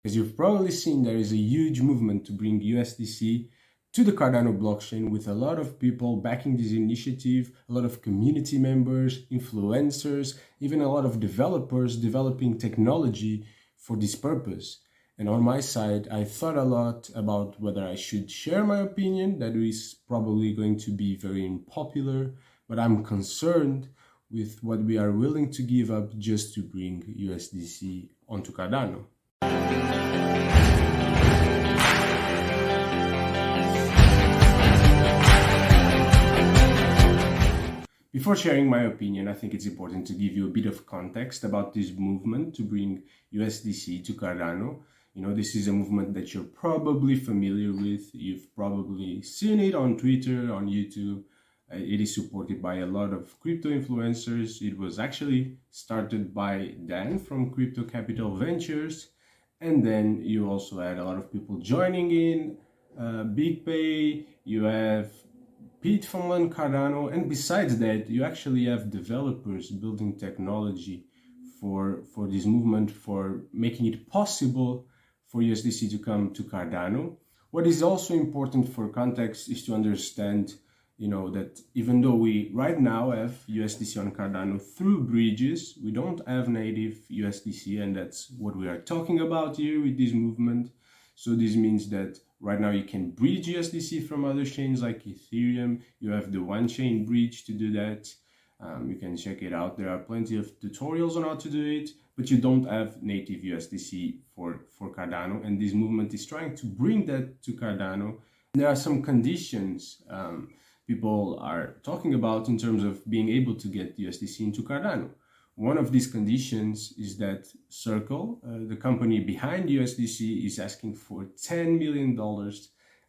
As you've probably seen, there is a huge movement to bring USDC to the Cardano blockchain, with a lot of people backing this initiative, a lot of community members, influencers, even a lot of developers developing technology for this purpose. And on my side, I thought a lot about whether I should share my opinion. That is probably going to be very unpopular, but I'm concerned with what we are willing to give up just to bring USDC onto Cardano. Before sharing my opinion, I think it's important to give you a bit of context about this movement to bring USDC to Cardano. This is a movement that you're probably familiar with. You've probably seen it on Twitter, on YouTube. It is supported by a lot of crypto influencers. It was actually started by Dan from Crypto Capital Ventures. And then you also had a lot of people joining in, Big Pey, you have Pete from Cardano, and besides that, you actually have developers building technology for this movement, for making it possible for USDC to come to Cardano. What is also important for context is to understand, that even though we right now have USDC on Cardano through bridges, we don't have native USDC, and that's what we are talking about here with this movement. So this means that right now you can bridge USDC from other chains like Ethereum. You have the one-chain bridge to do that. You can check it out. There are plenty of tutorials on how to do it, but you don't have native USDC for Cardano, and this movement is trying to bring that to Cardano. There are some conditions people are talking about in terms of being able to get USDC into Cardano. One of these conditions is that Circle, the company behind USDC, is asking for $10 million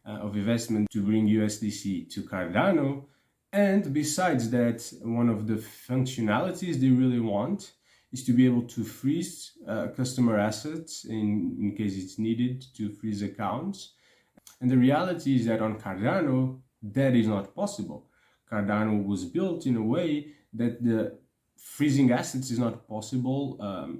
of investment to bring USDC to Cardano. And besides that, one of the functionalities they really want is to be able to freeze customer assets in case it's needed to freeze accounts. And the reality is that on Cardano, that is not possible. Cardano was built in a way that the freezing assets is not possible.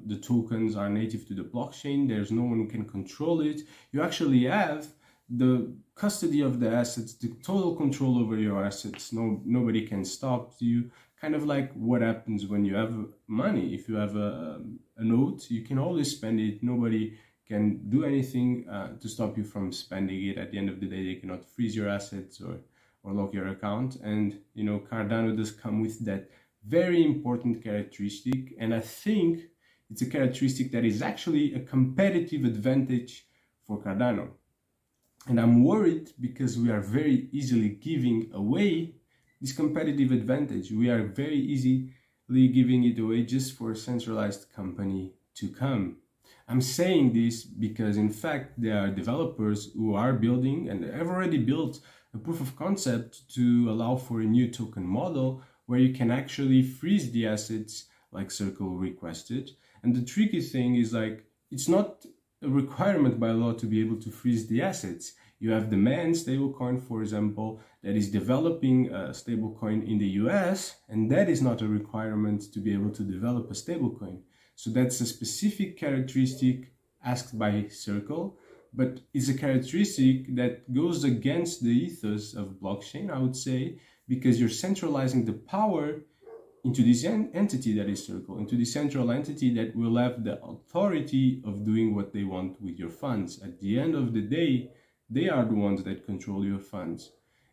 The tokens are native to the blockchain. There's no one who can control it. You actually have the custody of the assets, the total control over your assets. Nobody can stop you. Kind of like what happens when you have money. If you have a note, you can always spend it. Nobody can do anything to stop you from spending it. At the end of the day, they cannot freeze your assets or lock your account. And Cardano does come with that very important characteristic, and I think it's a characteristic that is actually a competitive advantage for Cardano. And I'm worried because we are very easily giving away this competitive advantage. We are very easily giving it away just for a centralized company to come. I'm saying this because in fact there are developers who are building and have already built a proof of concept to allow for a new token model where you can actually freeze the assets like Circle requested. And the tricky thing is it's not a requirement by law to be able to freeze the assets. You have the Man stablecoin, for example, that is developing a stablecoin in the US, and that is not a requirement to be able to develop a stablecoin. So that's a specific characteristic asked by Circle, but it's a characteristic that goes against the ethos of blockchain, I would say, because you're centralizing the power into this entity that is Circle, into this central entity that will have the authority of doing what they want with your funds. At the end of the day, they are the ones that control your funds.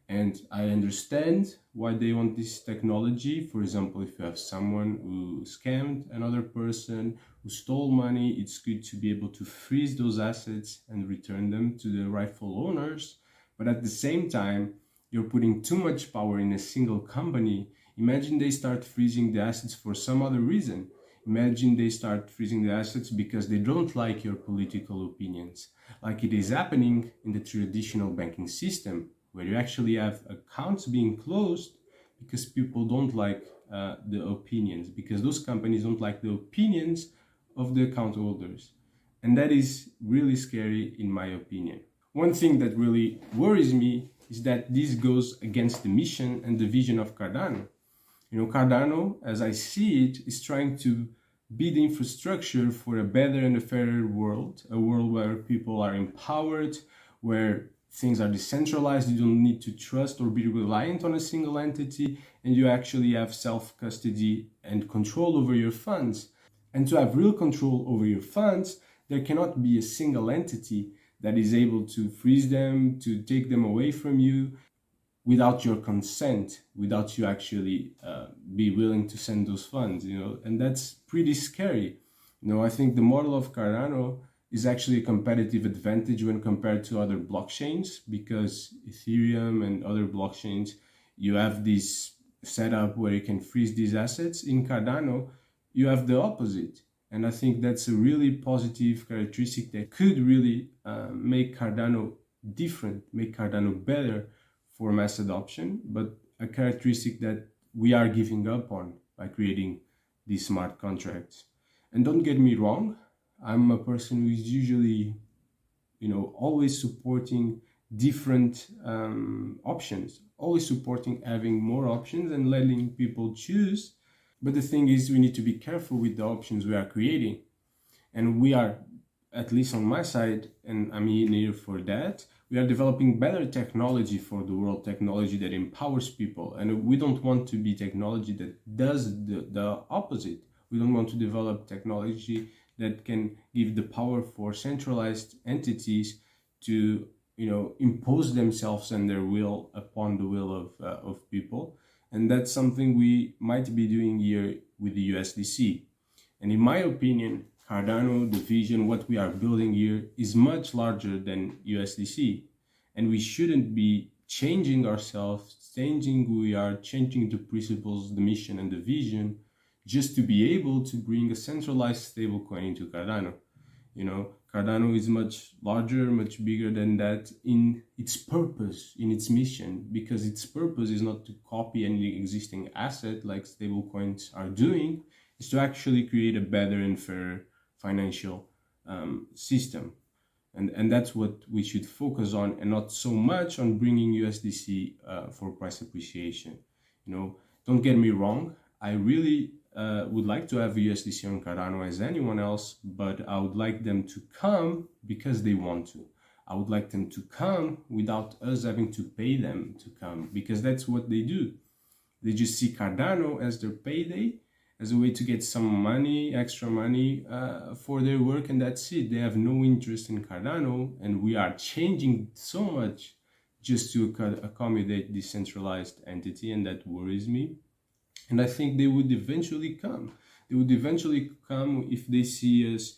And I understand why they want this technology. For example, if you have someone who scammed another person, who stole money, it's good to be able to freeze those assets and return them to the rightful owners. But at the same time, you're putting too much power in a single company. Imagine they start freezing the assets for some other reason. Imagine they start freezing the assets because they don't like your political opinions, like it is happening in the traditional banking system, where you actually have accounts being closed because people don't like the opinions, because those companies don't like the opinions of the account holders. And that is really scary in my opinion. One thing that really worries me is that this goes against the mission and the vision of Cardano. Cardano, as I see it, is trying to be the infrastructure for a better and a fairer world, a world where people are empowered, where things are decentralized, you don't need to trust or be reliant on a single entity, and you actually have self-custody and control over your funds. And to have real control over your funds, there cannot be a single entity that is able to freeze them, to take them away from you without your consent, without you actually be willing to send those funds, and that's pretty scary. I think the model of Cardano is actually a competitive advantage when compared to other blockchains, because Ethereum and other blockchains, you have this setup where you can freeze these assets. In Cardano, you have the opposite. And I think that's a really positive characteristic that could really make Cardano different, make Cardano better for mass adoption, but a characteristic that we are giving up on by creating these smart contracts. And don't get me wrong, I'm a person who is usually, always supporting different options, always supporting having more options and letting people choose. But the thing is, we need to be careful with the options we are creating. And we are, at least on my side, and I'm here for that, we are developing better technology for the world, technology that empowers people. And we don't want to be technology that does the opposite. We don't want to develop technology that can give the power for centralized entities to, impose themselves and their will upon the will of people. And that's something we might be doing here with the USDC. And in my opinion, Cardano, the vision, what we are building here is much larger than USDC. And we shouldn't be changing ourselves, changing who we are, changing the principles, the mission, and the vision, just to be able to bring a centralized stablecoin into Cardano. Cardano is much larger, much bigger than that in its purpose, in its mission, because its purpose is not to copy any existing asset like stablecoins are doing. It's to actually create a better and fairer financial system. And that's what we should focus on, and not so much on bringing USDC for price appreciation. Don't get me wrong, I really would like to have a USDC on Cardano as anyone else, but I would like them to come because they want to. I would like them to come without us having to pay them to come, because that's what they do. They just see Cardano as their payday, as a way to get some money, extra money for their work, and that's it. They have no interest in Cardano, and we are changing so much just to accommodate this centralized entity, and that worries me. And I think they would eventually come. They would eventually come if they see us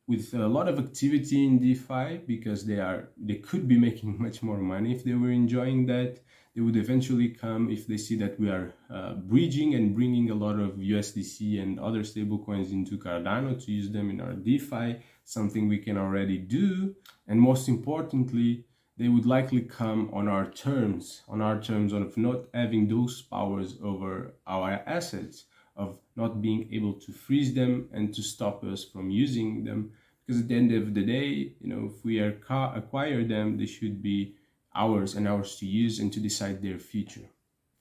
with a lot of activity in DeFi, because they could be making much more money if they were enjoying that. They would eventually come if they see that we are bridging and bringing a lot of USDC and other stablecoins into Cardano to use them in our DeFi, something we can already do. And most importantly, they would likely come on our terms of not having those powers over our assets, of not being able to freeze them and to stop us from using them. Because at the end of the day, if we acquire them, they should be ours and ours to use and to decide their future.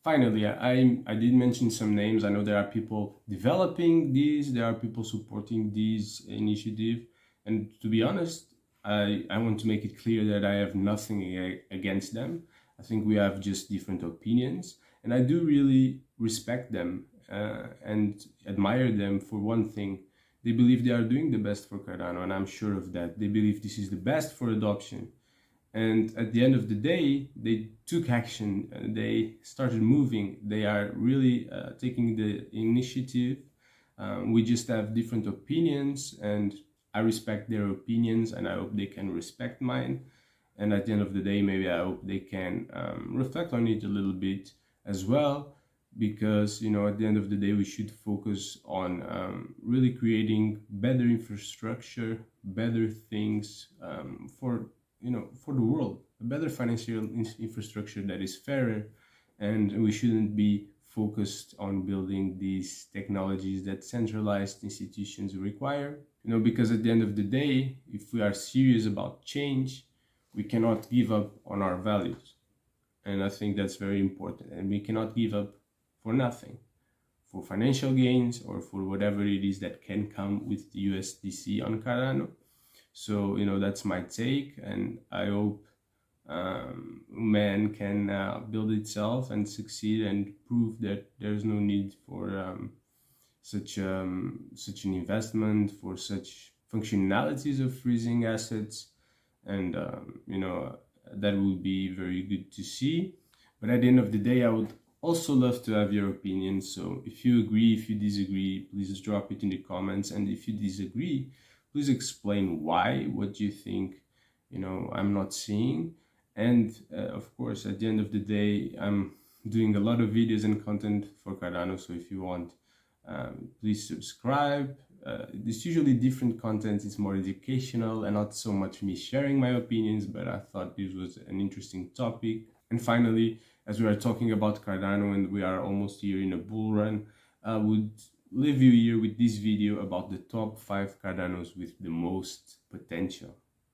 Finally, I did mention some names. I know there are people developing these, there are people supporting these initiatives. And to be honest, I want to make it clear that I have nothing against them. I think we have just different opinions. And I do really respect them and admire them for one thing. They believe they are doing the best for Cardano, and I'm sure of that. They believe this is the best for adoption. And at the end of the day, they took action, they started moving, they are really taking the initiative. We just have different opinions, and I respect their opinions, and I hope they can respect mine. And at the end of the day, maybe I hope they can reflect on it a little bit as well, because, at the end of the day, we should focus on really creating better infrastructure, better things for the world, a better financial infrastructure that is fairer. And we shouldn't be focused on building these technologies that centralized institutions require, because at the end of the day, if we are serious about change, we cannot give up on our values. And I think that's very important. And we cannot give up for nothing. for financial gains or for whatever it is that can come with the USDC on Cardano. So, that's my take, and I hope man can build itself and succeed and prove that there's no need for such an investment, for such functionalities of freezing assets, and that would be very good to see. But at the end of the day, I would also love to have your opinion. So if you agree, if you disagree, please drop it in the comments. And if you disagree, please explain why, what you think I'm not seeing. And of course, at the end of the day, I'm doing a lot of videos and content for Cardano. So if you want, please subscribe. It's usually different content. It's more educational and not so much me sharing my opinions, but I thought this was an interesting topic. And finally, as we are talking about Cardano and we are almost here in a bull run, I would leave you here with this video about the top 5 Cardanos with the most potential.